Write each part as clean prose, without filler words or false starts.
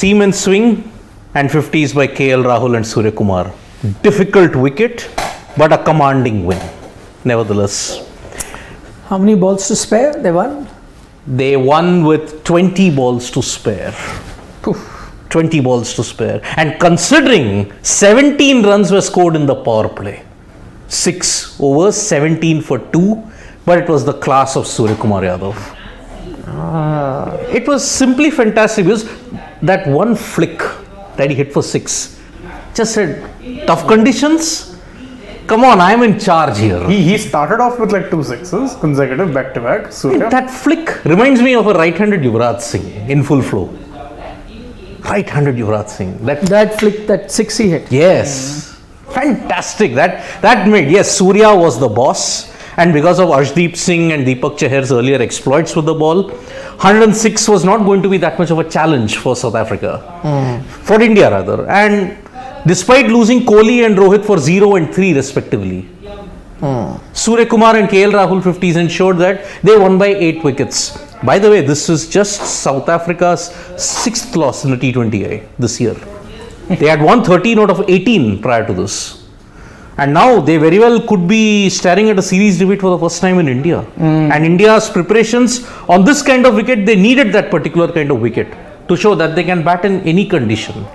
Seaman swing and 50s by KL Rahul and Surya Kumar. Difficult wicket, but a commanding win, nevertheless. How many balls to spare? They won? They won with 20 balls to spare. 20 balls to spare. And considering 17 runs were scored in the power play, 6 overs, 17 for 2, but it was the class of Surya Kumar Yadav. It was simply fantastic because that one flick that he hit for 6 just said, tough conditions. Come on, I'm in charge here. He started off with like 2 sixes consecutive back to back. That flick reminds me of a right-handed Yuvraj Singh in full flow. Right-handed Yuvraj Singh. That flick, that 6 he hit. Yes. Fantastic. That made, yes, Surya was the boss. And because of Arshdeep Singh and Deepak Chahar's earlier exploits with the ball, 106 was not going to be that much of a challenge for South Africa. For India rather. And despite losing Kohli and Rohit for 0 and 3 respectively, Surya Kumar and KL Rahul 50s ensured that they won by 8 wickets. By the way, this is just South Africa's 6th loss in the T20I this year. They had won 13 out of 18 prior to this. And now they very well could be staring at a series defeat for the first time in India. And India's preparations on this kind of wicket, they needed that particular kind of wicket to show that they can bat in any condition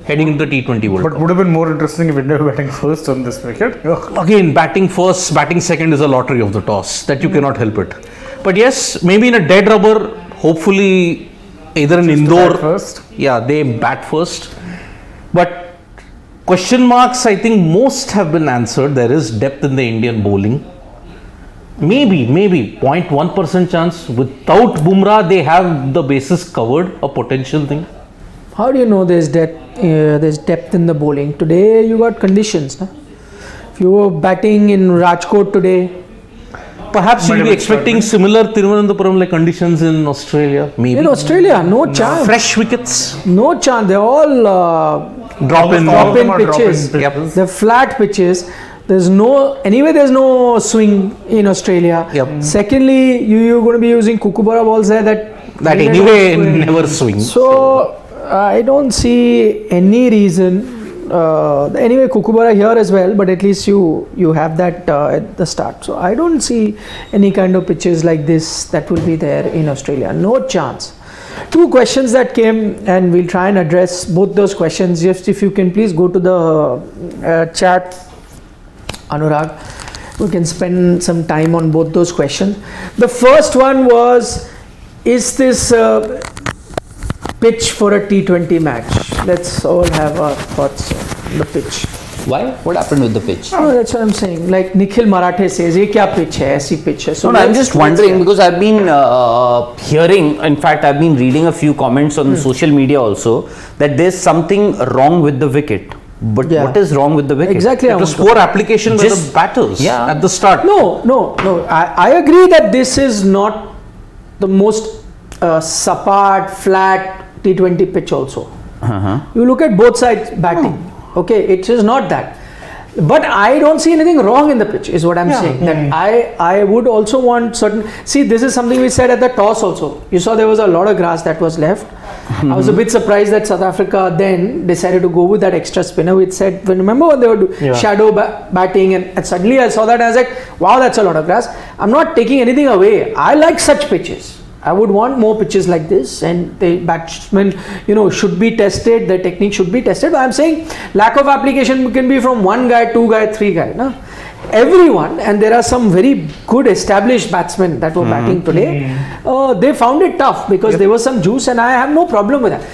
heading into the T20 World Cup. But would have been more interesting if India were batting first on this wicket. Again, batting first, batting second is a lottery of the toss. That you cannot help it. But yes, maybe in a dead rubber, hopefully either in Indore. First. Yeah, they bat first. But question marks, I think most have been answered. There is depth in the Indian bowling. Maybe 0.1% chance. Without Bumrah, they have the bases covered, a potential thing. How do you know there's depth in the bowling? Today you got conditions. Nah? If you were batting in Rajkot today, perhaps you'll be expecting similar Thiruvananthapuram like conditions in Australia. Maybe. In Australia, no chance. Fresh wickets. No chance. They're all drop-in pitches. Yep. They're flat pitches. There's no swing in Australia. Yep. Secondly, you're going to be using Kookaburra balls there that anyway never swing. So I don't see any reason. Anyway, Kookaburra here as well, but at least you have that at the start. So I don't see any kind of pitches like this that will be there in Australia. No chance. 2 questions that came, and we'll try and address both those questions. Just if you can please go to the chat, Anurag, we can spend some time on both those questions. The first one was, is this pitch for a T20 match? Let's all have our thoughts on the pitch. Why? What happened with the pitch? Oh, that's what I'm saying. Like Nikhil Marathe says, "Ye kya pitch hai? Aisi pitch hai." So no, I'm just wondering because I've been hearing, in fact, I've been reading a few comments on social media also that there's something wrong with the wicket. But what is wrong with the wicket? Exactly. It was poor application by the batters at the start. No. I agree that this is not the most sapad, flat T20 pitch also. You look at both sides batting. Okay, it is not that. But I don't see anything wrong in the pitch, is what I'm saying. That I would also want certain. See, this is something we said at the toss also. You saw there was a lot of grass that was left. I was a bit surprised that South Africa then decided to go with that extra spinner. We said, remember when they were shadow batting, and suddenly I saw that, I was like, wow, that's a lot of grass. I'm not taking anything away. I like such pitches. I would want more pitches like this, and the batsmen, should be tested. The technique should be tested. But I'm saying lack of application can be from 1 guy, 2 guy, 3 guy. No? Everyone, and there are some very good established batsmen that were batting today. They found it tough because there was some juice, and I have no problem with that.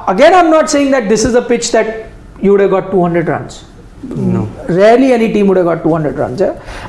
Again, I'm not saying that this is a pitch that you would have got 200 runs. No. Rarely any team would have got 200 runs.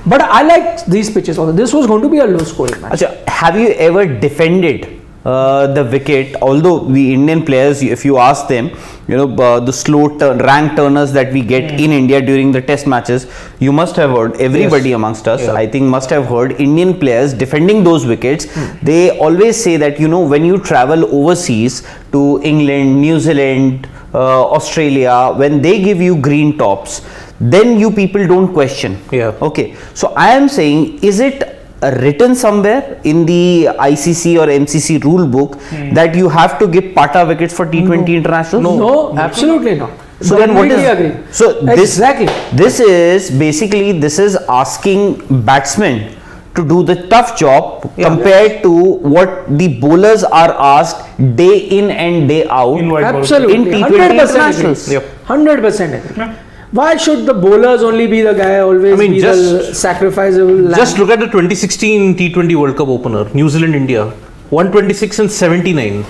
But I like these pitches also. This was going to be a low scoring match. Have you ever defended the wicket? Although the Indian players, if you ask them, the slow rank turners that we get in India during the test matches, you must have heard, everybody amongst us, I think must have heard Indian players defending those wickets. They always say that, when you travel overseas to England, New Zealand, Australia, when they give you green tops, then you people don't question. Okay, so I am saying, is it written somewhere in the ICC or MCC rule book that you have to give Pata wickets for T20 internationals? No, absolutely not. So then what is? Completely agree. So Exactly. This is basically asking batsmen to do the tough job compared to what the bowlers are asked day in and day out In white ball. Absolutely. in T20 100% internationals. agree. 100% agree. Why should the bowlers only be the guy always I mean, be the just- sacrificable lamb? Just look at the 2016 T20 World Cup opener, New Zealand India, 126 and 79.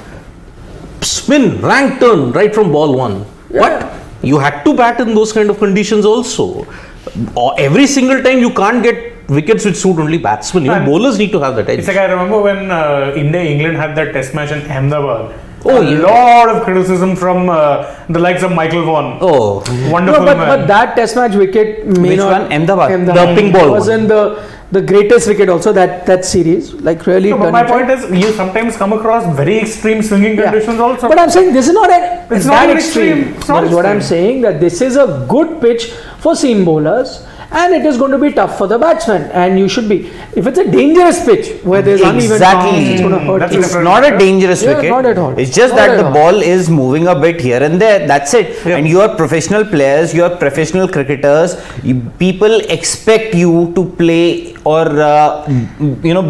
Spin, rank turn right from ball one. What? You had to bat in those kind of conditions also. Every single time you can't get wickets which suit only batsmen. Even And bowlers need to have that edge. It's like I remember when England had that test match in Ahmedabad. Oh, a yeah. lot of criticism from the likes of Michael Vaughan. Oh, Wonderful No, man. but that test match wicket may Which not. one? Ahmedabad? The pink ball wasn't the greatest wicket also that series. Like really. No, but my point is, you sometimes come across very extreme swinging Yeah. conditions also. But I'm saying this is not It's that not extreme. It's not That is what I'm extreme. saying, that this is a good pitch for seam bowlers, and it is going to be tough for the batsman. And you should be, if it's a dangerous pitch where there's uneven Exactly. bounce, it's going to hurt That's you. It's different. not a dangerous Yeah, wicket. not at all. It's just Not that at the all. ball is moving a bit here and there. That's it. And you are professional players, you are professional cricketers. People expect you to play or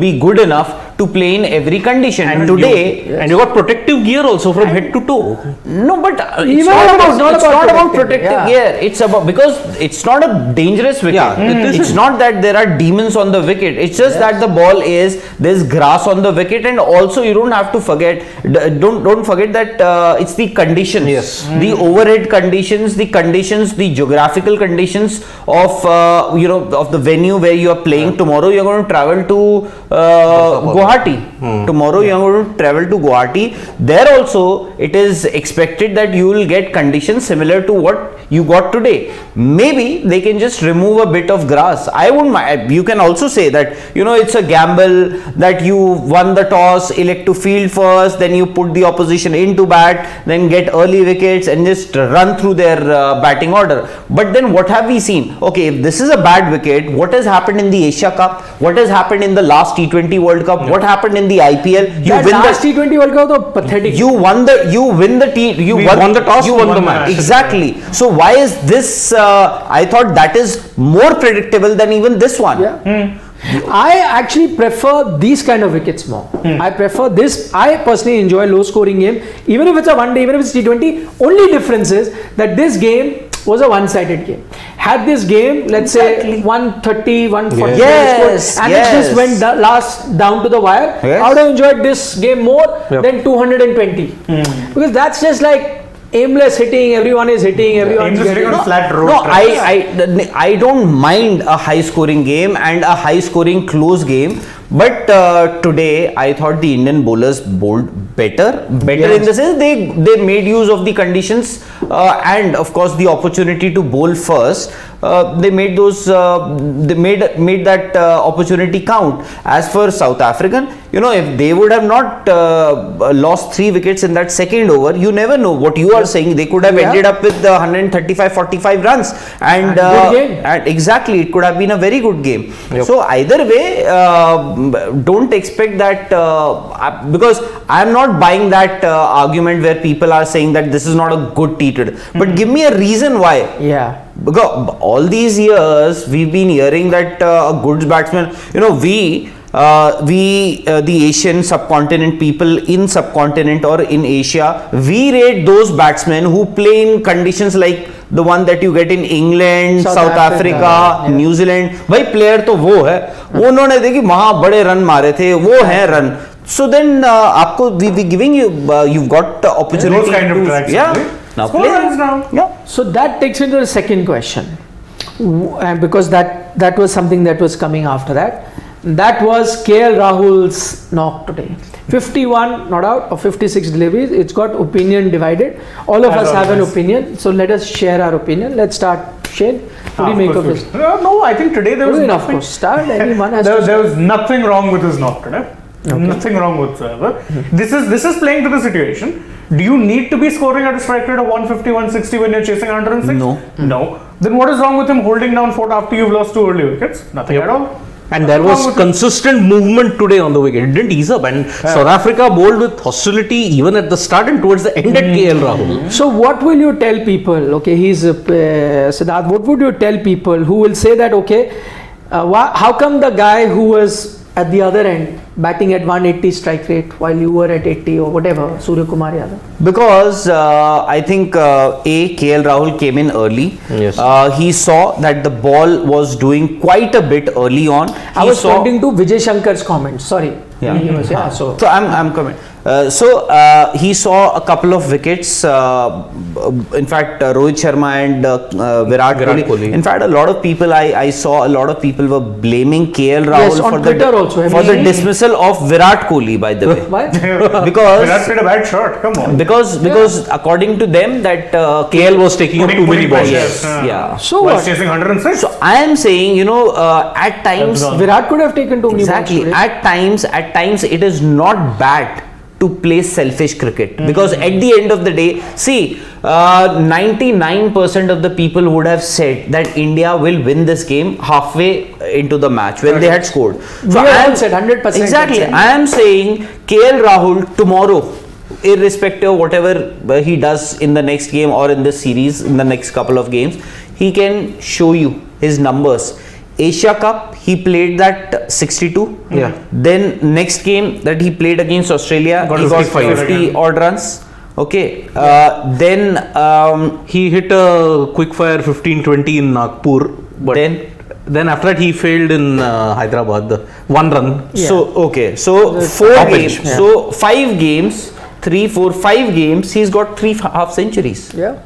be good enough to play in every condition. And today, and you got protective gear also from head to toe. no, but it's Even not if about, it's not it's about not about protective, protective yeah. gear. It's about, because it's not a dangerous wicket. Yeah, it It's isn't. not that there are demons on the wicket. It's just that the ball there's grass on the wicket, and also you don't have to forget. Don't forget that it's the conditions. Yes. The overhead conditions, the geographical conditions of of the venue where you are playing. Tomorrow you're going to travel to Guwahati. Tomorrow you are going to travel to Guwahati. There also it is expected that you will get conditions similar to what you got today. Maybe they can just remove a bit of grass. I won't mind. You can also say that it's a gamble, that you won the toss, elect to field first, then you put the opposition into bat, then get early wickets and just run through their batting order. But then what have we seen? Okay, if this is a bad wicket, what has happened in the Asia Cup? What has happened in the last T20 World Cup? What happened in the IPL? That last T20 World Cup was pathetic. You won the toss, you won the match. Exactly. So why is this? I thought that is more predictable than even this one. Yeah. I actually prefer these kind of wickets more. I prefer this. I personally enjoy low scoring game, even if it's a one day, even if it's T20. Only difference is that this game was a one-sided game. Had this game, let's say 130, 140, Yes, and yes. if this went down to the wire, Yes. I would have enjoyed this game more than 220. Because that's just like aimless hitting. Everyone is hitting. Everyone's Aimless hitting getting. on flat road. No, tracks. I don't mind a high scoring game and a high scoring close game, but today I thought the Indian bowlers bowled better in the sense they made use of the conditions and of course the opportunity to bowl first. They made that opportunity count. As for South African, if they would have not lost 3 wickets in that second over, you never know what you are saying. They could have ended up with 135-45 runs, and good game. and exactly, it could have been a very good game. So either way, don't expect that because I am not buying that argument where people are saying that this is not a good T20. But give me a reason why. Yeah. Because all these years we've been hearing that a good batsman, the Asian subcontinent, people in subcontinent or in Asia, we rate those batsmen who play in conditions like the one that you get in England, South Africa, yeah. New Zealand. भाई player तो वो है, वो उन्होंने देखी वहाँ बड़े run मारे थे, वो है रन. So then आपको we giving you you've got the opportunity Those kind of tracks, yeah. really. Now Score play. runs now. Yeah. So that takes me to the second question, because that was something that was coming after that. That was KL Rahul's knock today. 51 not out of 56 deliveries. It's got opinion divided. All of us have an opinion. So let us share our opinion. Let's start. Shane, what do you make of this? No, I think today there was Of nothing. course, start. Anyone has There, to there was nothing wrong with his knock today. Nothing wrong whatsoever. This is playing to the situation. Do you need to be scoring at a strike rate of 150, 160 when you're chasing 106? No. No. Then what is wrong with him holding down fort after you've lost 2 early wickets? Nothing at all. And there was consistent movement today on the wicket. It didn't ease up. And South Africa bowled with hostility even at the start and towards the end at KL Rahul. So what will you tell people? Okay, he's Siddharth. What would you tell people who will say that, okay, how come the guy who was at the other end batting at 180 strike rate while you were at 80 or whatever, Surya Kumar Yadav? Because I think KL Rahul came in early. Yes. He saw that the ball was doing quite a bit early on. I was pointing to Vijay Shankar's comments. Sorry. Yeah. So I'm coming. He saw a couple of wickets. In fact, Rohit Sharma and Virat Kohli. In fact, a lot of people I saw a lot of people were blaming KL Rahul Yes, on Twitter also. for the dismissal of Virat Kohli. By the way, why? because Virat played a bad shot. Come on. because according to them that KL was taking up too many balls. Yes, yeah. So Was what? chasing 106. So I am saying, at times Virat could have taken too many balls exactly today. at times it is not bad to play selfish cricket because at the end of the day, see, 99% of the people would have said that India will win this game halfway into the match when they had scored. So We I all am said 100%. exactly. I am saying KL Rahul tomorrow, irrespective of whatever he does in the next game or in this series, in the next couple of games, he can show you his numbers. Asia Cup, he played that 62. Yeah. Then next game that he played against Australia, he got 50 odd runs. Okay. Then He hit a quick fire 15-20 in Nagpur. But then after that he failed in Hyderabad. 1 run. Yeah. so okay. So 4 top games. edge. Yeah. So 5 games, 3, 4, 5 games. He's got 3 half centuries. Yeah.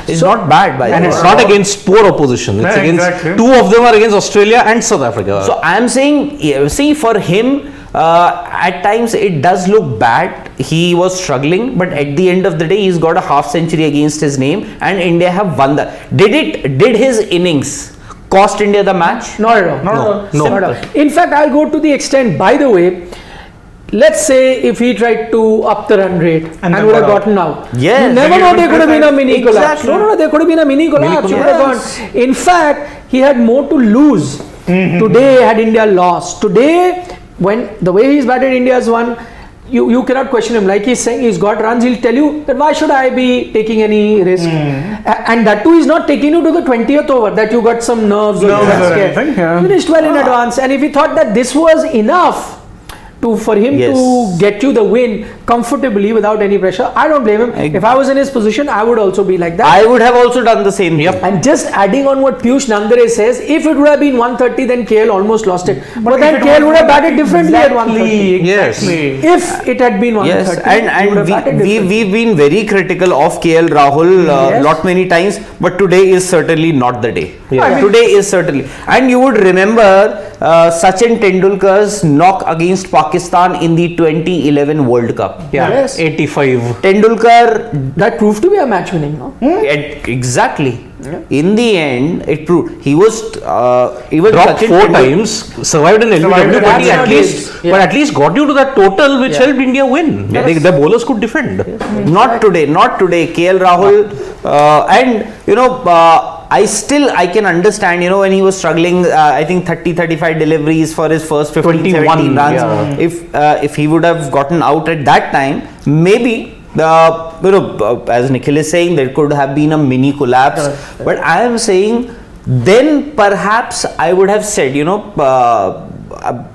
It's not bad by And the way. it's not against poor opposition. It's Yeah, against exactly. 2 of them are against Australia and South Africa. So I am saying, see, for him, at times it does look bad. He was struggling, but at the end of the day, he's got a half century against his name, and India have won the. Did his innings cost India the match? Not at all. No. Not at all. In fact, I'll go to the extent, by the way, let's say if he tried to up the run rate and then would have got gotten out. Yes. You never know, there could have been a mini collapse. Exactly. No, there could have been a mini collapse. He would have gone. In fact, he had more to lose. Today, had India lost. Today, when the way he's batted, India's won. You cannot question him. Like he's saying, he's got runs. He'll tell you that why should I be taking any risk? And that too is not taking you to the 20th over that you got some nerves or you got or scared. anything, yeah. Finished well in advance. And if he thought that this was enough for him Yes. to get you the win comfortably without any pressure, I don't blame him. If I was in his position, I would also be like that. I would have also done the same. Yep. And just adding on what Piyush Nandare says, if it would have been 130, then KL almost lost it. But then if it KL was would have batted differently at 130. Yes. Exactly. If it had been 130, Yes, he would and have batted we've differently. been very critical of KL Rahul Yes. lot many times, but today is certainly not the day. Yeah. Today is certainly, and you would remember Sachin Tendulkar's knock against Pakistan in the 2011 World Cup. Yeah, Yes. 85. Tendulkar, That proved to be a match winning, no? exactly. In the end, it proved he was even Dropped Sachin 4 Tendulkar- times, survived in LBW, Survived in but he LBW. at least, Yeah. but at least got you to that total which Yeah. helped India win. The bowlers could defend. Not today. KL Rahul, and I can understand, when he was struggling, I think 30-35 deliveries for his first 15-17 21, runs. yeah. If he would have gotten out at that time, maybe, as Nikhil is saying, there could have been a mini collapse. But I am saying, then perhaps I would have said,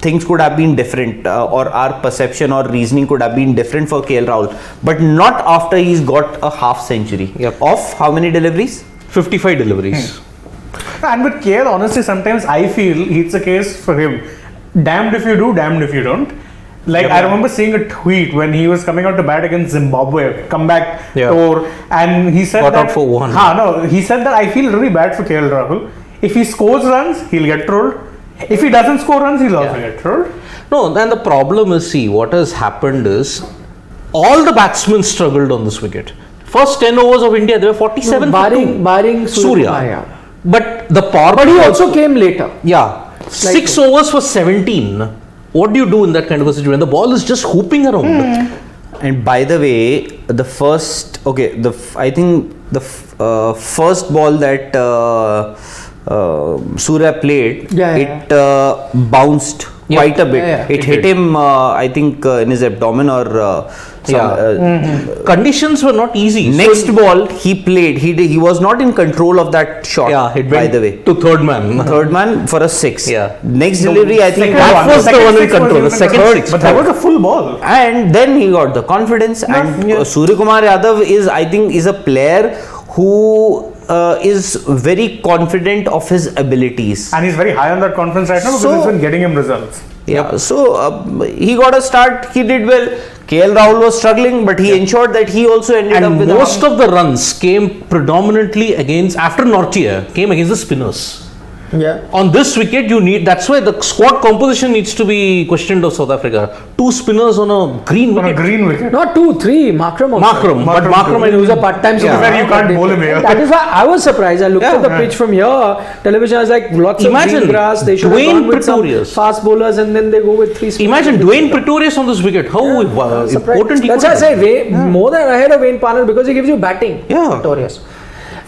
things could have been different, or our perception or reasoning could have been different for KL Rahul, but not after he's got a half century. Yep. Of how many deliveries? 55 deliveries. And with KL, honestly, sometimes I feel it's a case for him. Damned if you do, damned if you don't. Like, I remember seeing a tweet when he was coming out to bat against Zimbabwe, comeback tour, and he said Got that. out for 1. He said that I feel really bad for KL Rahul. If he scores runs, he'll get trolled. If he doesn't score runs, he'll also get trolled. No, then the problem is, see, what has happened is all the batsmen struggled on this wicket. First 10 overs of India, they were 47 for 2. barring Surya. Kumar, Surya. yeah. But the power But he play also came later. Yeah. Slightly. 6 overs for 17. What do you do in that kind of a situation? The ball is just hooping around. And by the way, the first, I think the first ball that Surya played, it bounced quite a bit. It hit him, I think, in his abdomen or conditions were not easy. Next ball he played, he was not in control of that shot. Yeah, it by went the way, to third man for a 6. Yeah. Next delivery, I think that was the one in control. The second six, but that was a full ball. and then he got the confidence. And Surya Kumar Yadav is, I think, is a player who is very confident of his abilities. And he's very high on that confidence right now because So- it's been getting him results. Yeah, so he got a start. He did well. KL Rahul was struggling, but he ensured that he also ended up and with most of the runs came predominantly against, after Nortje, came against the spinners. Yeah. On this wicket, you need, that's why the squad composition needs to be questioned of South Africa. 2 spinners on a green On a wicket. green wicket. Not 2, 3. Markram also. But Markram He was a part-time To be fair, you can't bowl him here. That is why I was surprised. I looked at the pitch from here. Television, I was like, lots of green grass. They should have Dwayne gone with some Pretorius. fast bowlers and then they go with 3 spinners. Imagine Dwayne Pretorius on this wicket. How important he That's could why I have say more than ahead of Wayne Parnell because he gives you batting. Yeah. Pretorius.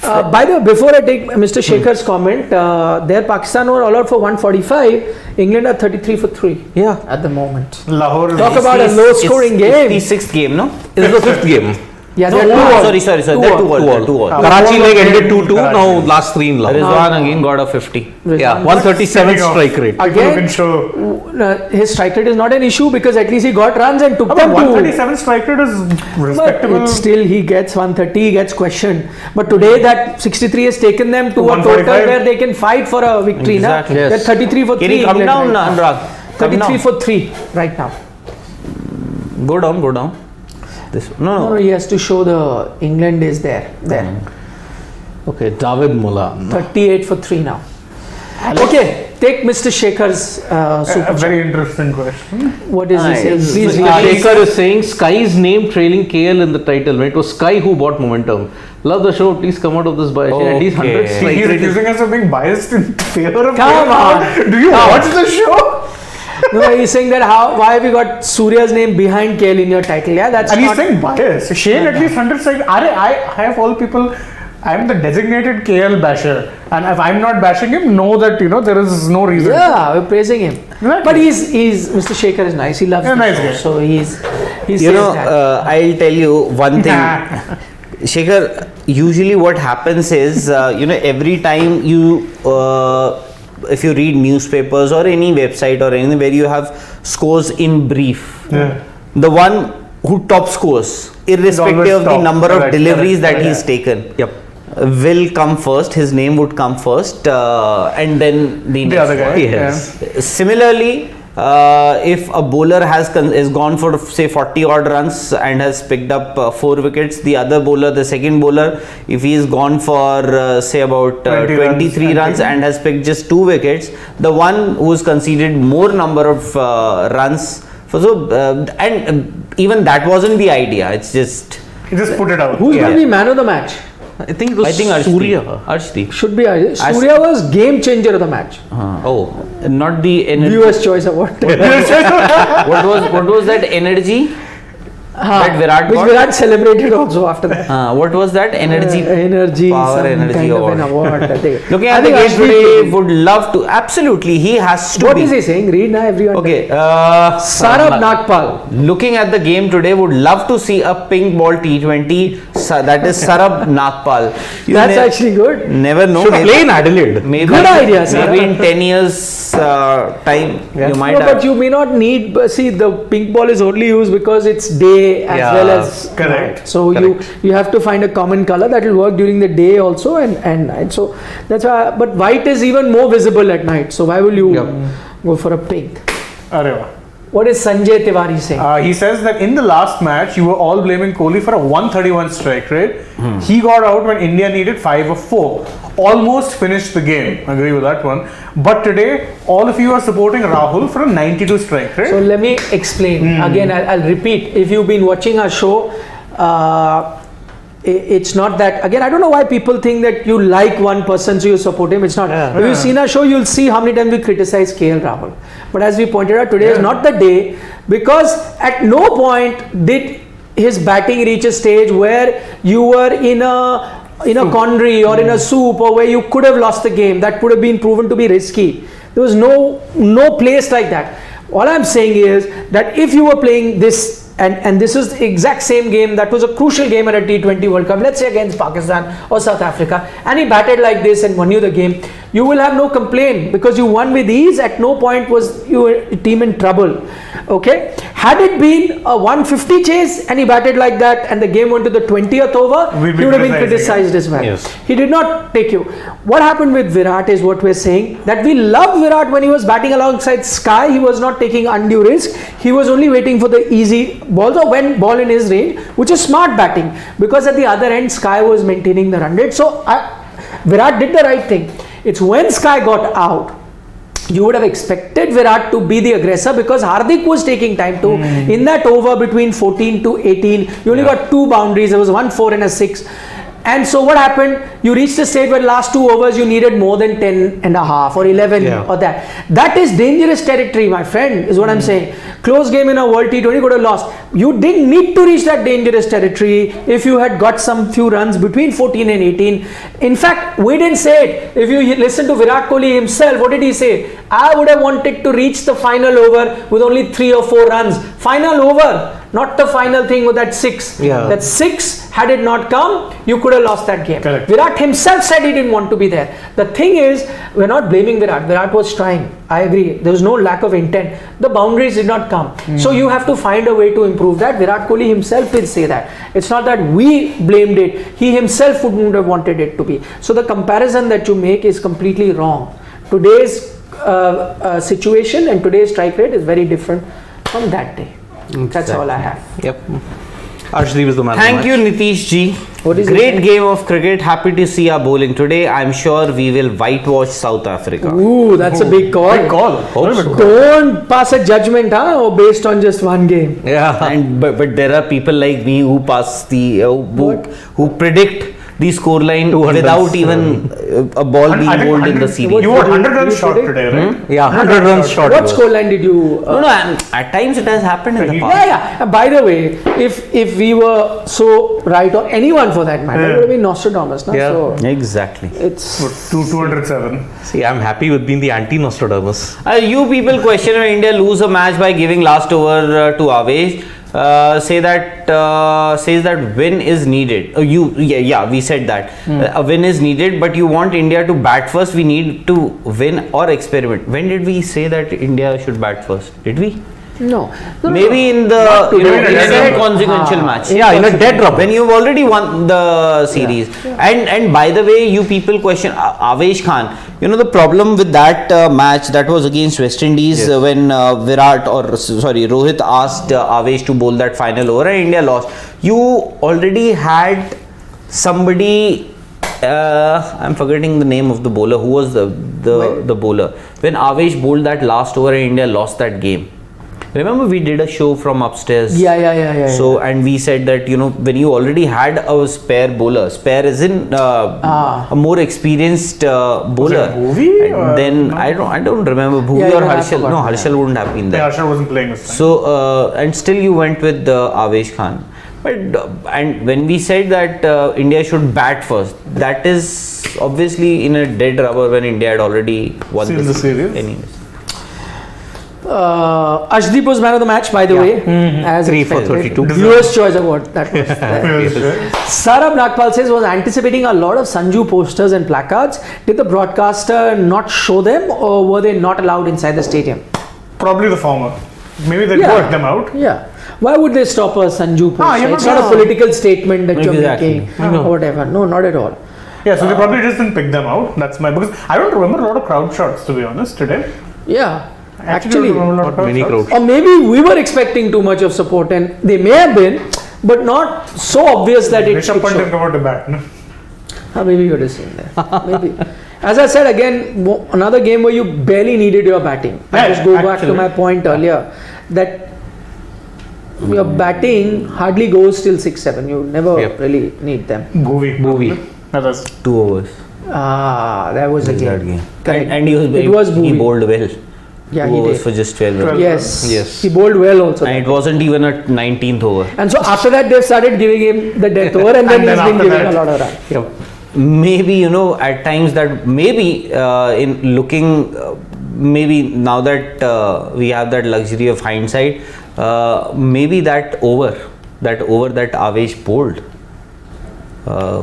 By the way, before I take Mr. Shekhar's comment, there Pakistan were all out for 145. England are 33 for 3. Yeah. At the moment. Lahore. Talk about a low-scoring game. It's the 6th game, no? This is the 5th game. Yeah, No, they're 2-all. sorry. Two They're all. 2-all. Karachi leg ended 2-2. Now last 3 in Lahore. Rizwan again got a 50. Yeah, 137 strike rate. Again, Again, show. his strike rate is not an issue because at least he got runs and took But them to. 137 strike rate is But respectable. it's still he gets 130, he gets questioned. But today that 63 has taken them to a total 145. where they can fight for a victory. Exactly. Na? Yes. They're 33 for 3. Can he come England down, right now. Anurag? Come 33 down. for 3 right now. Go down. This No, he has to show the England is there. Okay, David Mullah. 38 for 3 now. Okay, take Mr. Shekhar's A super. very interesting question. What is he saying? So Please read. Shekhar is saying Sky's name trailing KL in the title. When it was Sky who bought momentum. Love the show. Please come out of this by at least 100 Okay. strike He's rate. accusing us of being biased in favor of Come KL. on. Do you watch the show? No, he's saying that why have you got Surya's name behind KL in your title? Yeah, that's And not. he's saying bias. Shane at least 100 strike. I have all people. I'm the designated KL basher, and if I'm not bashing him, know that there is no reason. Yeah, we're praising him. Exactly. But he's Mr. Shekhar is nice. He loves Yeah, the nice show. guy. So he You says know, that. I'll tell you one thing. Shekhar, usually what happens is, every time you, if you read newspapers or any website or anything where you have scores in brief, Yeah. the one who top scores, irrespective always of the top. number of Correct, deliveries correct, that he's yeah. taken, Yep. will come first. His name would come first, and then the The next other guy. one. Yes. Similarly, if a bowler has gone for say 40 odd runs and has picked up 4 wickets, the other bowler, the second bowler, if he is gone for say about 20 23 runs and has picked just 2 wickets, the one who's conceded more number of runs. Even that wasn't the idea. It's just. He just put it out. Who's going to be man of the match? I think it was Surya. Arshdeep. Should be Surya was game changer of the match. Oh, Not the energy. Viewers' choice award. What was that energy? That Virat which got? Virat celebrated also after that. What was that energy? Energy, Power some energy kind of an award. award. I think. Looking I at the think game Arshdeep today, did. would love to. Absolutely, he has to. What be. is he saying? Read now, everyone. Okay. Sarab Nagpal. Looking at the game today, would love to see a pink ball T20. That is Sarab Nagpal. That's actually good. Never know. should maybe- play in Adelaide. Maybe, Good idea, sir. Maybe in 10 years time, you might No, have. but you may not need. See, the pink ball is only used because it's day as Yeah, well as correct. night. So you have to find a common color that will work during the day also and night. So that's why. But white is even more visible at night. So why will you go for a pink? Areva. What is Sanjay Tiwari saying? He says that in the last match, you were all blaming Kohli for a 131 strike rate. He got out when India needed 5 of 4. Almost finished the game. Agree with that one. But today, all of you are supporting Rahul for a 92 strike rate. So let me explain again. I'll repeat. If you've been watching our show, it's not that. Again, I don't know why people think that you like one person so you support him. It's not. If you've seen our show, you'll see how many times we criticize KL Rahul. But as we pointed out, today is not the day because at no point did his batting reach a stage where you were in a in a quandary or in a soup, or where you could have lost the game, that could have been proven to be risky. There was no place like that. All I'm saying is that if you were playing this, and this is the exact same game that was a crucial game at a T20 World Cup, let's say against Pakistan or South Africa, and he batted like this and won you the game, you will have no complaint because you won with ease. At no point was your team in trouble. Okay, had it been a 150 chase and he batted like that and the game went to the 20th over, he would have been criticized as well. Yes. He did not take you. What happened with Virat is what we're saying, that we loved Virat when he was batting alongside Sky. He was not taking undue risk. He was only waiting for the easy balls or when ball in his range, which is smart batting, because at the other end Sky was maintaining the run rate. So Virat did the right thing. It's when Sky got out, you would have expected Virat to be the aggressor, because Hardik was taking time to. In that over between 14 to 18, you only got 2 boundaries. There was 1 4 and a 6. And so what happened? You reached a stage where last 2 overs you needed more than 10 and a half or 11 or that. That is dangerous territory, my friend, is what I'm saying. Close game in a World T20, could have lost. You didn't need to reach that dangerous territory if you had got some few runs between 14 and 18. In fact, we didn't say it. If you listen to Virat Kohli himself, what did he say? I would have wanted to reach the final over with only 3 or 4 runs. Final over. Not the final thing with that 6. That 6, had it not come, you could have lost that game. Correct. Virat himself said he didn't want to be there. The thing is, we're not blaming Virat. Virat was trying. I agree. There was no lack of intent. The boundaries did not come. So you have to find a way to improve that. Virat Kohli himself did say that. It's not that we blamed it. He himself wouldn't have wanted it to be. So the comparison that you make is completely wrong. Today's situation and today's strike rate is very different from that day. That's all I have. Yep. Arshdeep is the man. Thank you, Nitish ji. What is Great it? game of cricket. Happy to see our bowling today. I'm sure we will whitewash South Africa. Ooh, that's a big call. Big call. Don't pass a judgment, or based on just one game. Yeah. And but there are people like me who pass the who predict the scoreline 200. without even a ball being I think bowled in the 100 series. You were 100 You runs short predict? today, right? Yeah, 100 runs short. What it was. scoreline did you? No, at times it has happened in the past. Yeah. By the way, if we were so right, or anyone for that matter, it would have been Nostradamus. No? Yeah. So Exactly. it's 207. See, I'm happy with being the anti-Nostradamus. You people question when India lose a match by giving last over to Avesh. Says that win is needed. We said that a win is needed, but you want India to bat first. We need to win or experiment. When did we say that India should bat first? Did we? no. Maybe in the today. in Maybe an in a inconsequential match. Yeah, in a dead rubber. When you've already won the series. And by the way, you people question Avesh Khan. The problem with that match that was against West Indies when Rohit asked Avesh to bowl that final over and India lost. You already had somebody. I'm forgetting the name of the bowler. Who was the bowler when Avesh bowled that last over and India lost that game? Remember, we did a show from upstairs. Yeah. So, and we said that when you already had a spare bowler, spare is in a more experienced bowler. Bhuvi And then I don't remember Bhuvi or I Harshal. forgot. No, Harshal wouldn't have been there. Harsha wasn't playing this time. So, and still you went with Avesh Khan. But and when we said that India should bat first, that is obviously in a dead rubber when India had already won Sealed the series. Anyways. Ashdeep was man of the match, by the way. As 3 for expected. 32. Viewers' choice award. That was there. Sarab Nagpal says was anticipating a lot of Sanju posters and placards. Did the broadcaster not show them, or were they not allowed inside the stadium? Probably the former. Maybe they Yeah. worked them out. Yeah. Why would they stop a Sanju poster? you're It's not not a allowed. political statement that you're Exactly. making or whatever. No, not at all. Yeah, so they probably just didn't pick them out. That's because I don't remember a lot of crowd shots, to be honest, today. Yeah. I Actually, don't remember a lot of crowd Many shots. crowd. or maybe we were expecting too much of support, and they may have been, but not so obvious that it Rishabh Pant didn't showed. come out to bat, no? Maybe you're just saying that. Maybe. As I said again, another game where you barely needed your batting. I Yeah, just go back to actually. my point earlier that your batting hardly goes till 6-7. You never Yep. really need them. Bhuvi. That was 2 overs. That was a That game. game. Correct. And he It was he Bhuvi. bowled well. Yeah, 2 he overs did. for just 12 runs. Yes. He bowled well also. And it wasn't even a 19th over. And so after that, they've started giving him the death over, and then And then he's been after giving that- a lot of runs. Yep. Maybe, at times that maybe in looking, maybe now that we have that luxury of hindsight, maybe that over that Avesh bowled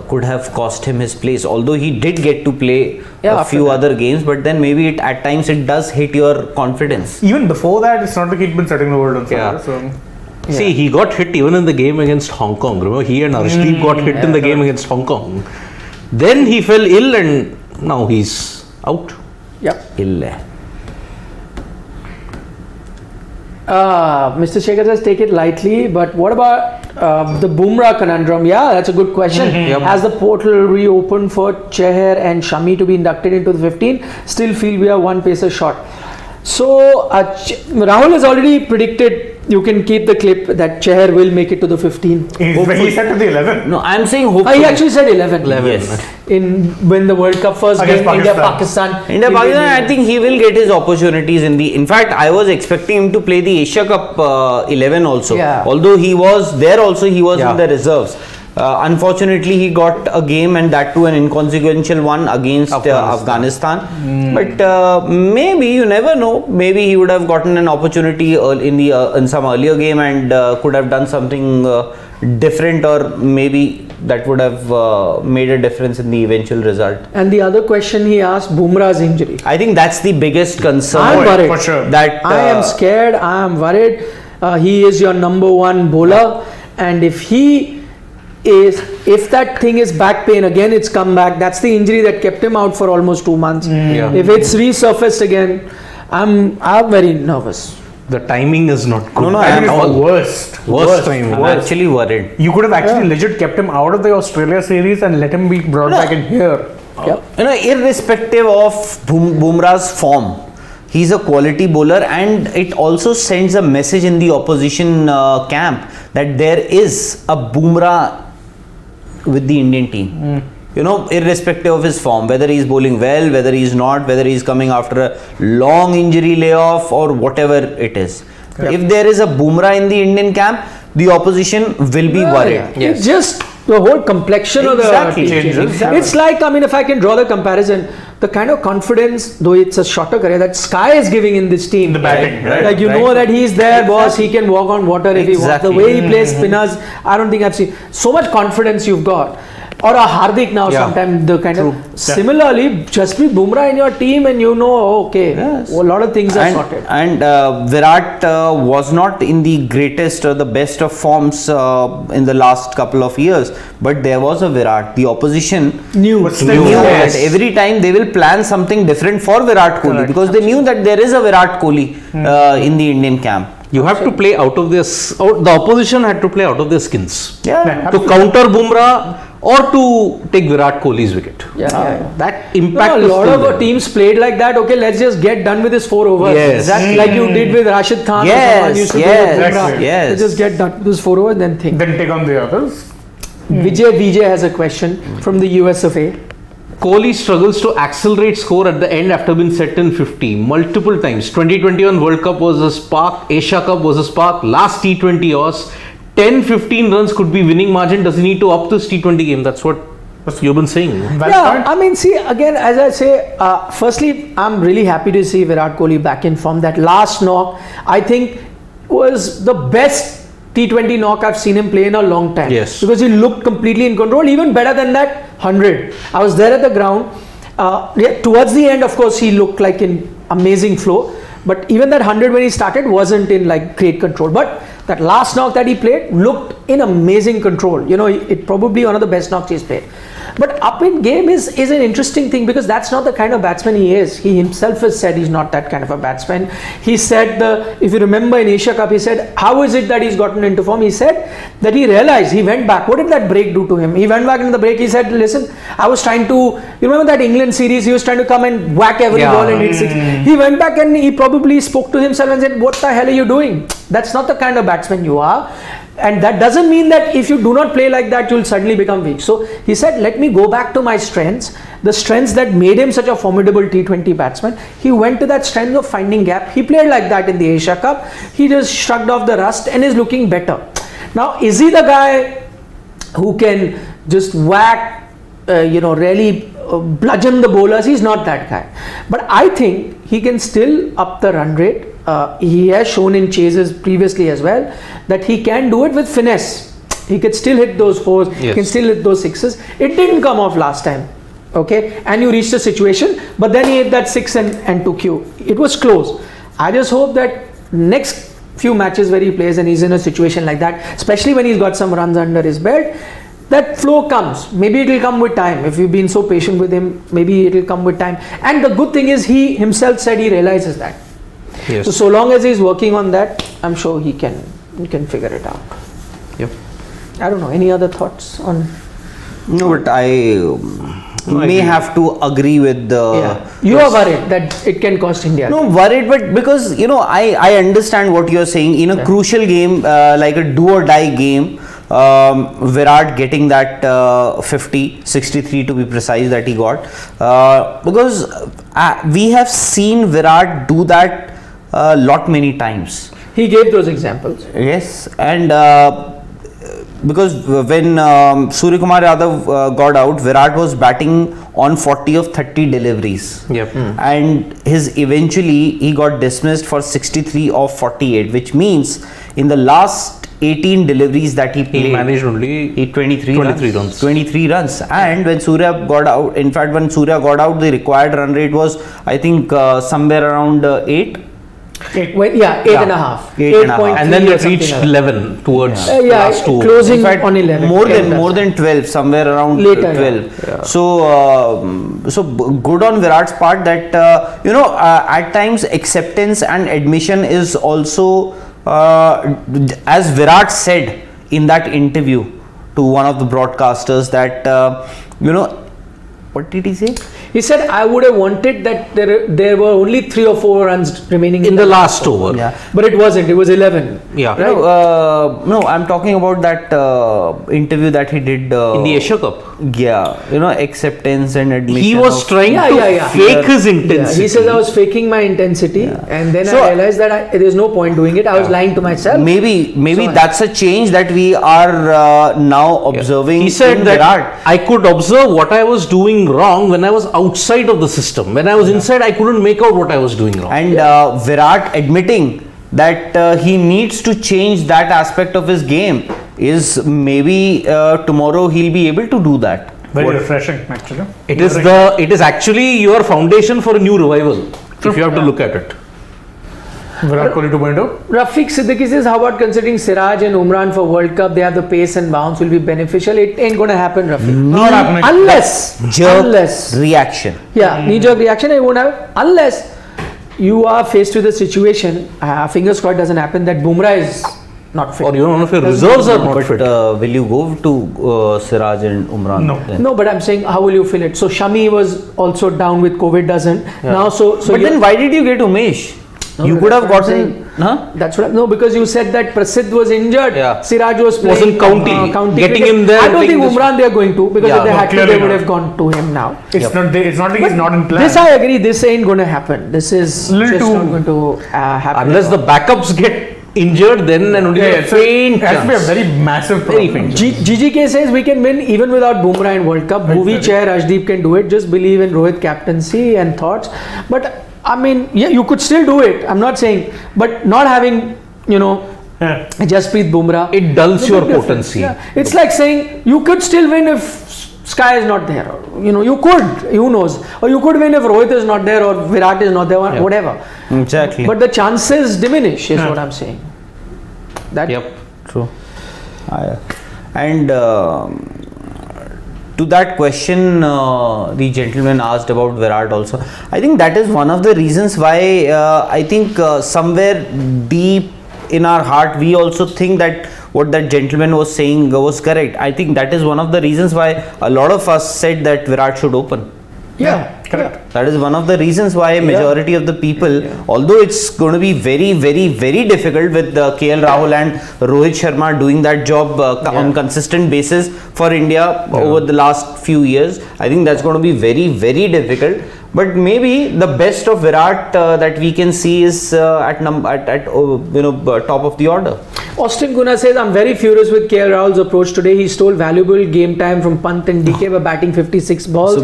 could have cost him his place, although he did get to play Yeah, a after few that. other games, but then maybe at times it does hit your confidence. Even before that, it's not like he'd been setting the world on fire. Yeah. So See, he got hit even in the game against Hong Kong. Remember, he and Arshdeep got hit in the game against Hong Kong. Then he fell ill and now he's out. Yep. Ille. Mr. Shekhar says take it lightly, but what about the Bumrah conundrum? Yeah, that's a good question. Yep. Has the portal reopened for Chahar and Shami to be inducted into the 15? Still feel we are one pacer short. So Rahul has already predicted. You can keep the clip that Chahar will make it to the 15. he said to the 11. No, I'm saying hopefully. He actually said 11. 11. Yes. When the World Cup first Against game, India-Pakistan. India Pakistan, I think he will get his opportunities in fact, I was expecting him to play the Asia Cup 11 also. Yeah. Although he was there also, he was Yeah. in the reserves. Unfortunately, he got a game, and that too an inconsequential one against Afghanistan. But maybe, you never know. Maybe he would have gotten an opportunity in some earlier game and could have done something different, or maybe that would have made a difference in the eventual result. And the other question he asked, Bumrah's injury. I think that's the biggest concern. I'm worried. For sure. That I am scared. I am worried. He is your number one bowler, and if that thing is back pain again, it's come back. That's the injury that kept him out for almost 2 months. Yeah. If it's resurfaced again, I'm very nervous. The timing is not good. No, I think I'm it's all the worst. Worst timing. I'm actually worried. You could have actually legit kept him out of the Australia series and let him be brought back in here. Yep. Irrespective of Bumrah's form, he's a quality bowler, and it also sends a message in the opposition camp that there is a Bumrah with the Indian team. Irrespective of his form, whether he's bowling well, whether he's not, whether he's coming after a long injury layoff or whatever it is. Yep. If there is a Bumrah in the Indian camp, the opposition will be worried. It's just the whole complexion Exactly. of the team Changes. changes. It's like, if I can draw the comparison, the kind of confidence, though it's a shorter career, that Sky is giving in this team. The batting, right? Like know that he's there, boss. He can walk on water if he wants. The Exactly. way he plays spinners, I don't think I've seen so much confidence you've got. Or a Hardik now, Yeah. sometimes the kind True. of similarly, just be Bumrah in your team, and okay, Yes. a lot of things are sorted. And Virat was not in the greatest or the best of forms in the last couple of years, but there was a Virat. The opposition New. But still, knew yes. that every time they will plan something different for Virat Kohli, Correct. because they knew that there is a Virat Kohli in the Indian camp. You have to play out of the opposition had to play out of their skins. Yeah. To counter Bumrah or to take Virat Kohli's wicket. Yeah. That impact A was lot still of there. teams played like that. Okay, let's just get done with this 4 overs. Yes. Exactly. Like you did with Rashid Khan. Yes, or someone used to do yes, with Bumrah. exactly. yes. Let's just get done with this 4 overs, then think. Then take on the others. Vijay has a question from the US of A. Kohli struggles to accelerate score at the end after being set in 50 multiple times. 2021 World Cup versus Pak, Asia Cup versus Pak, last T20 was 10-15 runs could be winning margin. Does he need to up this T20 game? That's what you've been saying. Valid point. See, again, as I say, firstly, I'm really happy to see Virat Kohli back in form. That last knock, I think, was the best T20 knock I've seen him play in a long time. Yes. Because he looked completely in control, even better than that 100. I was there at the ground. Towards the end, of course, he looked like in amazing flow. But even that 100 when he started wasn't in like great control. But that last knock that he played looked in amazing control. It probably one of the best knocks he's played. But up in game is an interesting thing, because that's not the kind of batsman he is. He himself has said he's not that kind of a batsman. He said, if you remember in Asia Cup, he said, how is it that he's gotten into form? He said that he realized, he went back. What did that break do to him? He went back in the break. He said, listen, I was trying to, you remember that England series? He was trying to come and whack every ball and hit 6. He went back and he probably spoke to himself and said, what the hell are you doing? That's not the kind of batsman you are. And that doesn't mean that if you do not play like that, you'll suddenly become weak. So he said, let me go back to my strengths, the strengths that made him such a formidable T20 batsman. He went to that strength of finding gap. He played like that in the Asia Cup. He just shrugged off the rust and is looking better. Now, is he the guy who can just whack, really bludgeon the bowlers? He's not that guy. But I think he can still up the run rate. He has shown in chases previously as well that he can do it with finesse. He can still hit those fours, he can still hit those sixes. It didn't come off last time, okay? And you reached a situation, but then he hit that six and took you. It was close. I just hope that next few matches where he plays and he's in a situation like that, especially when he's got some runs under his belt, that flow comes. Maybe it will come with time. If you've been so patient with him, maybe it will come with time. And the good thing is he himself said he realizes that. Yes. So long as he's working on that, I'm sure he can figure it out. Yep. I don't know. Any other thoughts on? No, but I may have to agree with the. You are worried that it can cost India. No, worried, but because I understand what you're saying in a crucial game, like a do or die game. Virat getting that 63 to be precise that he got, because we have seen Virat do that a lot many times. He gave those examples. Yes, and because when Surya Kumar Yadav got out, Virat was batting on 40 of 30 deliveries. Yep. And eventually he got dismissed for 63 of 48, which means in the last 18 deliveries that he played, He managed only 23 runs. 23 runs. And when Surya got out, in fact, when Surya got out, the required run rate was, I think, somewhere around 8. Eight and a half. 8.3 And then or they something reached like that. 11 towards last two. Closing In fact, on 11. more than 12, somewhere around Later, 12. yeah. So good on Virat's part that at times acceptance and admission is also as Virat said in that interview to one of the broadcasters that what did he say? He said, I would have wanted that there were only 3 or 4 runs remaining in the last over. Yeah. But it wasn't. It was 11. Yeah. No, I'm talking about that interview that he did In the Asia Cup. Yeah, acceptance and admission. He was of- trying to fake his intensity. He says I was faking my intensity, and then So- I realized that there's no point doing it. I was lying to myself. Maybe So- that's a change that we are now observing. He said in that Virat. I could observe what I was doing wrong when I was outside of the system. When I was inside, I couldn't make out what I was doing wrong. And Virat admitting that he needs to change that aspect of his game is maybe tomorrow he'll be able to do that. Very refreshing, actually. It is actually your foundation for a new revival. If you have to look at it. Virat Kohli 2.0. Rafiq Siddiqui says, how about considering Siraj and Umran for World Cup? They have the pace and bounce will be beneficial. It ain't going to happen, Rafiq. Not happening. Jerk reaction. Knee-jerk reaction, it won't happen unless you are faced with a situation, fingers crossed doesn't happen, that Bumrah is not fit. Or one of your reserves are not But fit. will you go to Siraj and Umran? No. then? No, but I'm saying, how will you feel it? So Shami was also down with COVID, doesn't now. So But then why did you get Umesh? You could have that's what I'm gotten. saying. Huh? That's what. No, because you said that Prasidh was injured. Yeah. Siraj was playing, Wasn't counting. Getting cricket. him there I and don't think taking this- Umran they are going to, because Yeah, if they no, had to, clearly they would not. have gone to him now. It's not like he's not in plan. This I agree. This ain't going to happen. This is Little just too- not going to happen. Unless the backups get injured, then and only a faint it has to be a chance. very massive Very problem. faint. GGK says we can win even without Bumrah in World Cup. Bhuvi chair, Ashdeep can do it. Just believe in Rohit captaincy and thoughts. But I mean, yeah, you could still do it. I'm not saying, but not having, Yeah. Jasprit Bumrah. It dulls It's a your big difference. potency. Yeah. It's like saying you could still win if Sky is not there. You could. Who knows? Or you could win if Rohit is not there or Virat is not there. Or whatever. Exactly. But the chances diminish. Is what I'm saying. That. Yep. True. And to that question, the gentleman asked about Virat also. I think that is one of the reasons why I think somewhere deep in our heart we also think that what that gentleman was saying was correct. I think that is one of the reasons why a lot of us said that Virat should open. Yeah, correct. That is one of the reasons why majority of the people, although it's going to be very, very, very difficult with KL Rahul and Rohit Sharma doing that job on consistent basis for India over the last few years. I think that's going to be very, very difficult. But maybe the best of Virat that we can see is at top of the order. Austin Guna says, I'm very furious with KL Rahul's approach today. He stole valuable game time from Pant and DK by batting 56 balls.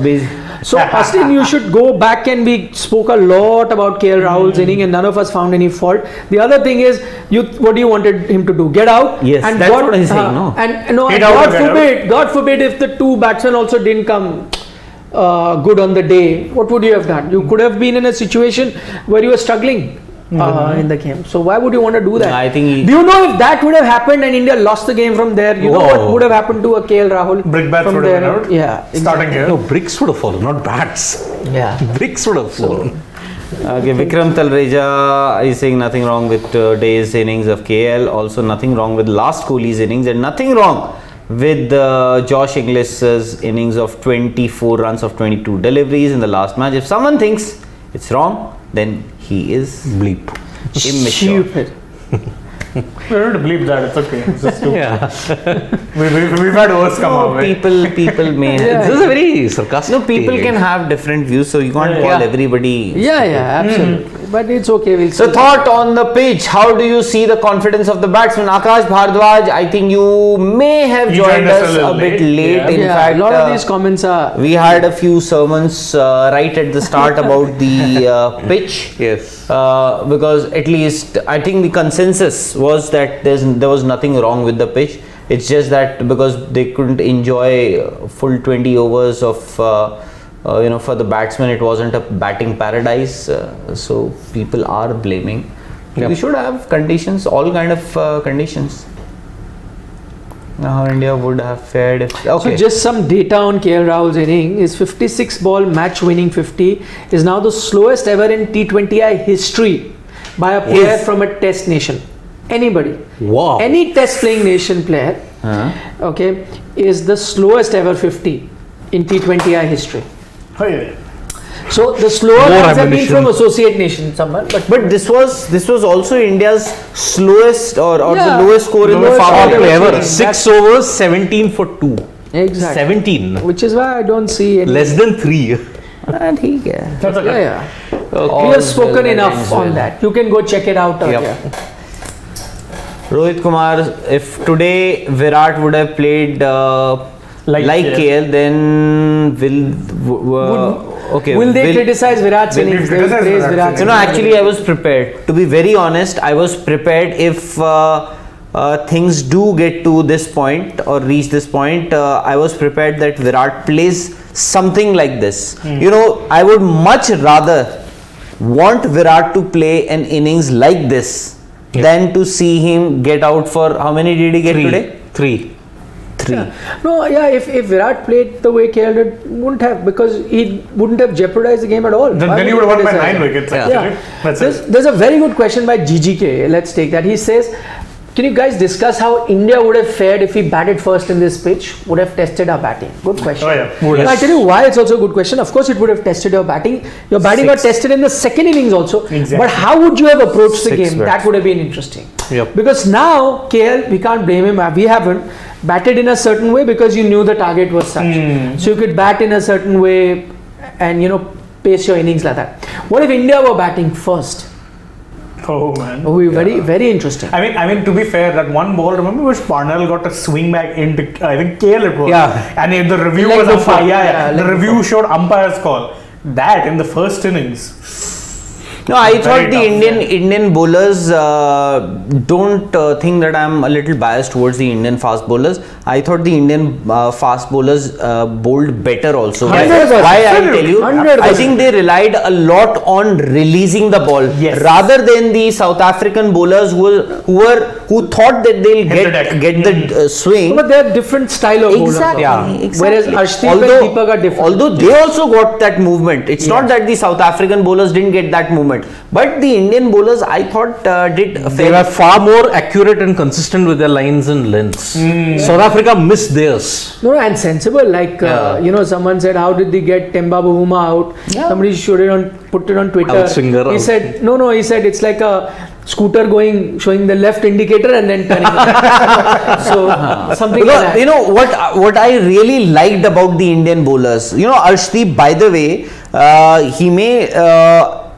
So Austin, you should go back, and we spoke a lot about KL Rahul's inning and none of us found any fault. The other thing is, what do you wanted him to do? Get out? Yes, and that's what I'm saying. No. And no, Get and out God forbid if the two batsmen also didn't come good on the day, what would you have done? You could have been in a situation where you were struggling in the game. So why would you want to do that? I think do you know if that would have happened and India lost the game from there? You know what would have happened to a KL Rahul? Brick bats from would have been out. Yeah, Starting here. No, bricks would have fallen, not bats. Yeah. Bricks would have fallen. Okay, Vikram Talreja is saying nothing wrong with today's innings of KL. Also nothing wrong with last Kohli's innings, and nothing wrong with Josh Inglis's innings of 24 runs of 22 deliveries in the last match. If someone thinks it's wrong, then he is Bleep. immature. Stupid. We don't have to believe that. It's okay. It's just stupid. Yeah. We've had worse come our way. People may have, This is a very sarcastic. no, people can have different views, so you can't call everybody. Yeah, absolutely. But it's okay. We'll So see. thought on the pitch, how do you see the confidence of the batsman? Akash Bhardwaj, I think you may have You joined us a little bit late, late. In Yeah, fact, a lot of these comments are. we had a few sermons right at the start about the pitch. Yes. Because at least I think the consensus was that there was nothing wrong with the pitch. It's just that because they couldn't enjoy full 20 overs of for the batsmen, it wasn't a batting paradise. So people are blaming. We should have conditions, all kind of conditions. How India would have fared if. Okay. So just some data on KL Rahul's inning. His 56 ball match winning 50 is now the slowest ever in T20I history by a player from a test nation. Anybody. Wow. Any test playing nation player, okay, is the slowest ever 50 in T20I history. Oh, yeah. So the slower More ones have been ammunition. from associate nation, someone. But this was also India's slowest or Yeah. the lowest score in the Lowest power score play ever. ever. That's- 6 overs, 17 for 2. Exactly. 17. Which is why I don't see any. Less than 3. And he yeah. That's okay. Yeah. We have spoken enough on that. You can go check it out. Yep. Rohit Kumar, if today Virat would have played like KL, then Will they criticize Virat's Will they innings? They will criticize praise Virat's Virat's You know, innings. actually, I was prepared. To be very honest, I was prepared if things do get to this point or reach this point. I was prepared that Virat plays something like this. You know, I would much rather want Virat to play an innings like this than to see him get out for how many did he get today? 3. 3. No, yeah, if Virat played the way KL did, wouldn't have, because he wouldn't have jeopardized the game at all. Then he would have won by 9 wickets. Actually. Yeah. That's it. There's a very good question by GGK. Let's take that. He says, can you guys discuss how India would have fared if we batted first in this pitch? Would have tested our batting. Good question. Oh, yeah. Would And have. I tell you why it's also a good question. Of course, it would have tested your batting. Your batting got tested in the second innings also. Exactly. But how would you have approached the 6 game? bats. That would have been interesting. Yep. Because now KL, we can't blame him. We haven't batted in a certain way because you knew the target was such. So you could bat in a certain way and pace your innings like that. What if India were batting first? Oh, man. It would be very, very interesting. I mean, to be fair, that one ball, remember which Parnell got a swing back into, I think KL it was. Yeah. And the review Leg was before. umpire. Yeah, The leg review showed umpire's call. That in the first innings. No, I Very thought the tough. Indian bowlers don't think that I'm a little biased towards the Indian fast bowlers. I thought the Indian fast bowlers bowled better also. Why 100%. I tell you, 100%. I think they relied a lot on releasing the ball Yes. rather than the South African bowlers who thought that they'll Hit the deck. get the swing. But they have different style of bowlers. Exactly. Yeah. Whereas Arshdeep and Deepak are different. Although they also got that movement, it's not that the South African bowlers didn't get that movement. movement. But the Indian bowlers, I thought, did They were far more accurate and consistent with their lines and lengths. South Africa missed theirs. No, and sensible. Like someone said, how did they get Temba Bavuma out? Yeah. Somebody put it on Twitter. Outswinger He out. said, no, he said it's like a scooter showing the left indicator and then turning. So something like that. You know what I really liked about the Indian bowlers. You know, Arshdeep, by the way, he may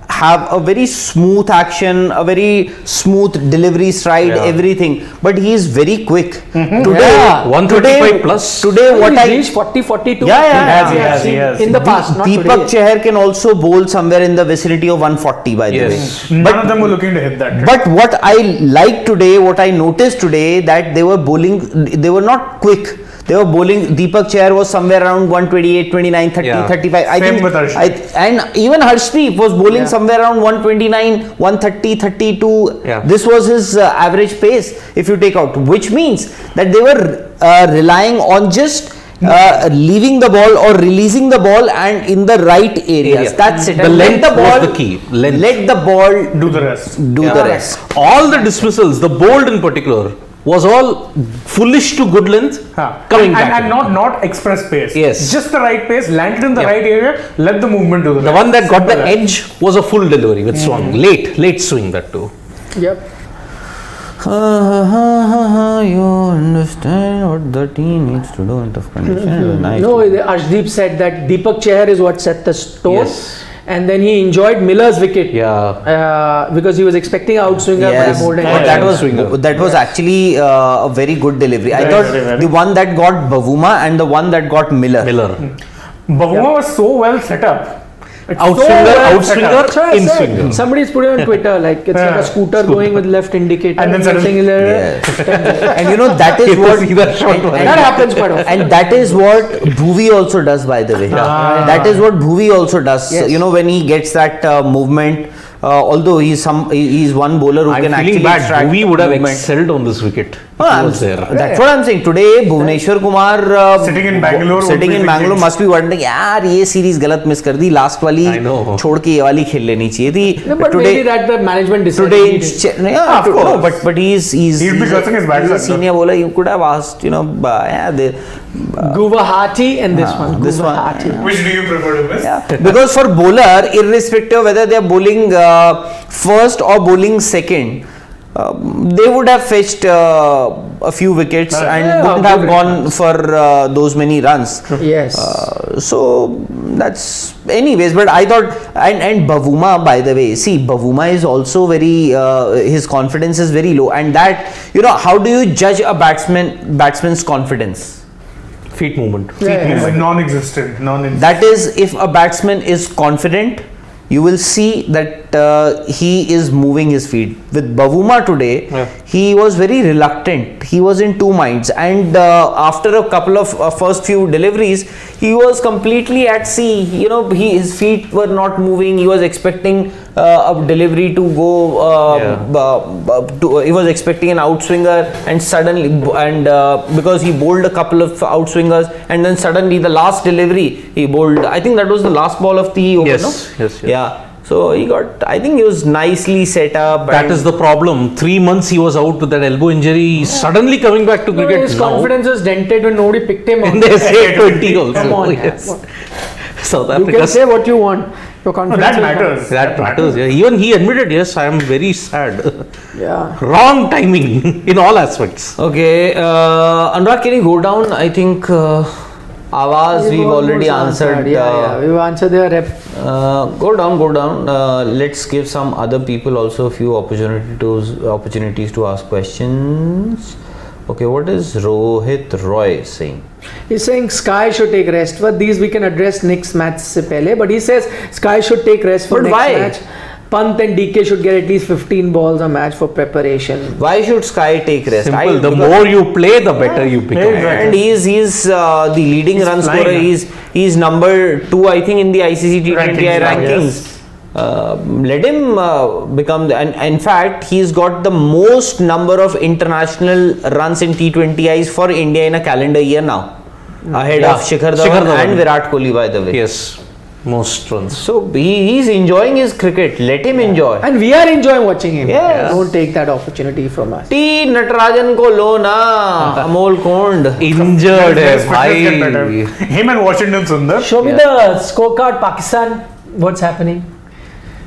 have a very smooth action, a very smooth delivery stride, everything, but he is very quick. Today, 135 plus. Today, what He's I reached 40, 42. He has. In the past, not Deepak today. Chahar can also bowl somewhere in the vicinity of 140, by the way. None of them were looking to hit that. But what I like today, what I noticed today, that they were bowling, they were not quick. They were bowling. Deepak Chahar was somewhere around 128, 29, 30, 35. I Same think, with Harshdeep. and even Harshdeep was bowling somewhere around 129, 130, 32. Yeah. This was his average pace, if you take out, which means that they were relying on just leaving the ball or releasing the ball and in the right areas. That's it. The length was the key. Length. Let the ball Do the rest. do the rest. All the dismissals, the bowled in particular, was all foolish to good length, coming back. And not express pace. Yes. Just the right pace, landed in the right area, let the movement do the The rest. one that got the Simple as. edge was a full delivery with swung. Late swing that too. Yep. You understand what the team needs to do in tough conditions. Nice. No, Arshdeep said that Deepak Chahar is what set the tone. Yes. And then he enjoyed Miller's wicket. Yeah. Because he was expecting outswinger Yes, by more than but swinger. that was actually a very good delivery. I thought very. the one that got Bavuma and the one that got Miller. Bavuma was so well set up. It's so Outswinger, well set outswinger, up. That's what I in said. swinger. Somebody's put it on Twitter like it's like a scooter going with left indicator And then you're suddenly- saying, And you know that is what that happens quite often. and that is what Bhuvi also does, by the way. That is what Bhuvi also does. Yes. You know, when he gets that movement, although he's one bowler who I'm can feeling actually bad. extract We would have movement. excelled on this wicket. Oh, He was there. That's what I'm saying. Today, Bhuvneshwar Kumar Sitting in Bangalore would sitting be in Bangalore thinking- must be wondering, यार ये series गलत miss कर दी, last वाली I know. छोड़ के ये वाली खेल लेनी चाहिए थी. No, but maybe that the management decided. Today, he did. yeah, Of course. no, but he's He'd be cursing his bad he's a luck, though. senior bowler. You could have asked, Guwahati and this one. this one. Guwahati. Which do you prefer to miss? because for bowler, irrespective of whether they are bowling first or bowling second, they would have fetched a few wickets and wouldn't have gone for those many runs. Yes. So that's anyways, but I thought and Bavuma, by the way, see, Bavuma is also very his confidence is very low, and that, how do you judge a batsman's confidence? Feet movement. It's non-existent. That is, if a batsman is confident, you will see that he is moving his feet. With Bavuma today, he was very reluctant. He was in two minds, and after a couple of first few deliveries, he was completely at sea. His feet were not moving. He was expecting a delivery to go. He was expecting an outswinger, and suddenly, because he bowled a couple of outswingers, and then suddenly the last delivery he bowled. I think that was the last ball of the over. Yes. Yeah. So I think he was nicely set up. That is the problem. 3 months he was out with that elbow injury. He's suddenly coming back to No, cricket his now. confidence was dented when nobody picked him up. And they say 20 also. Come on, Yes. South You Africa. can say what you want. Your confidence that is matters. That matters. Yeah. Even he admitted, yes, I am very sad. Yeah. Wrong timing in all aspects. Okay, Anurag, can you go down? I think Awaz we've already answered. Yeah, we've answered their rep. Go down. Let's give some other people also a few opportunities to ask questions. Okay, what is Rohit Roy saying? He's saying Sky should take rest. But these we can address next match se pehle. But he says Sky should take rest for But next why? match. Pant and DK should get at least 15 balls a match for preparation. Why should Sky take rest? Simple. The more you play, the better you become. And he's the leading run flying, scorer. He's number 2, I think, in the ICC T20I rankings. Let him become and in fact he's got the most number of international runs in T20Is for India in a calendar year now, ahead of Shikhar Dhawan and Virat Kohli, by the way. Yes. Most runs. So he's enjoying his cricket. Let him enjoy. And we are enjoying watching him. Yes. Don't take that opportunity from us. T Natarajan ko lo na. Amol Kond. Injured His hai, fitness get better. bhai. Him and Washington Sundar. Show me the scorecard, Pakistan. What's happening?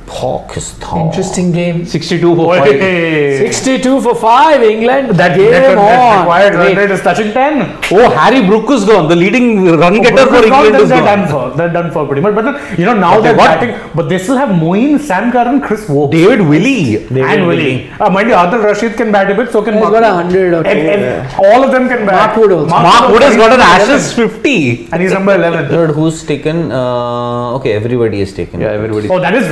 Pakistan. Interesting game. 62 for 5. Hey. 62 for 5. England. That game on. required run Wait. rate is touching 10. Oh, Harry Brook is gone. The leading run getter for England is They're gone. done for. They're done for pretty much. But then, now But they're they got- batting. But they still have Moeen, Sam Curran, Chris Woke. David Willey. And Willie. Mind you, Adil Rashid can bat a bit, so can He's Mark. got 100 or 2. All of them can bat. Mark Wood also. Mark Wood has got an 11. Ashes 50. And he's number 11. Third, who's taken? Okay, everybody is taken. Yeah, everybody. Oh, that is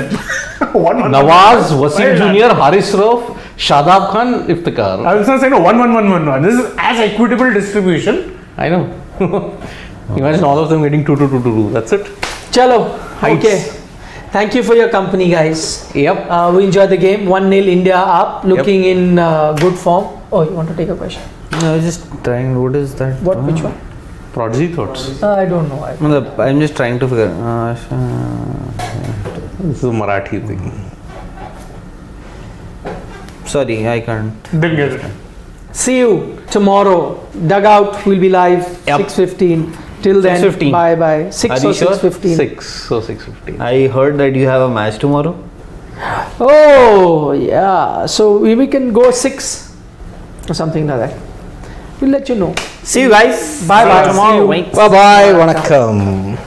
1-1. Nawaz, Wasim Well done. Jr., Haris Rauf, Shadab Khan, Iftikhar. I was not saying no, 1-1-1-1-1. This is as equitable distribution. I know. Imagine all of them getting 2-2-2-2. That's it. Chalo. Heights. Okay. Thank you for your company, guys. Yep. We enjoyed the game. 1-0 India up, looking in good form. Oh, you want to take a question? No, I was just trying. What is that? What? Which one? Prodigy thoughts. I don't know. I'm just trying to figure. This is a Marathi thing. Sorry, I can't. Didn't get it. See you tomorrow. Dugout will be live 6:15. Till then, 6:15. bye bye. 6 Are or you sure? 6:15. 6 or 6:15. I heard that you have a match tomorrow. Oh yeah. So we can go 6 or something like that. We'll let you know. See you guys. Bye bye. Tomorrow. See you. Bye bye. Vanakkam.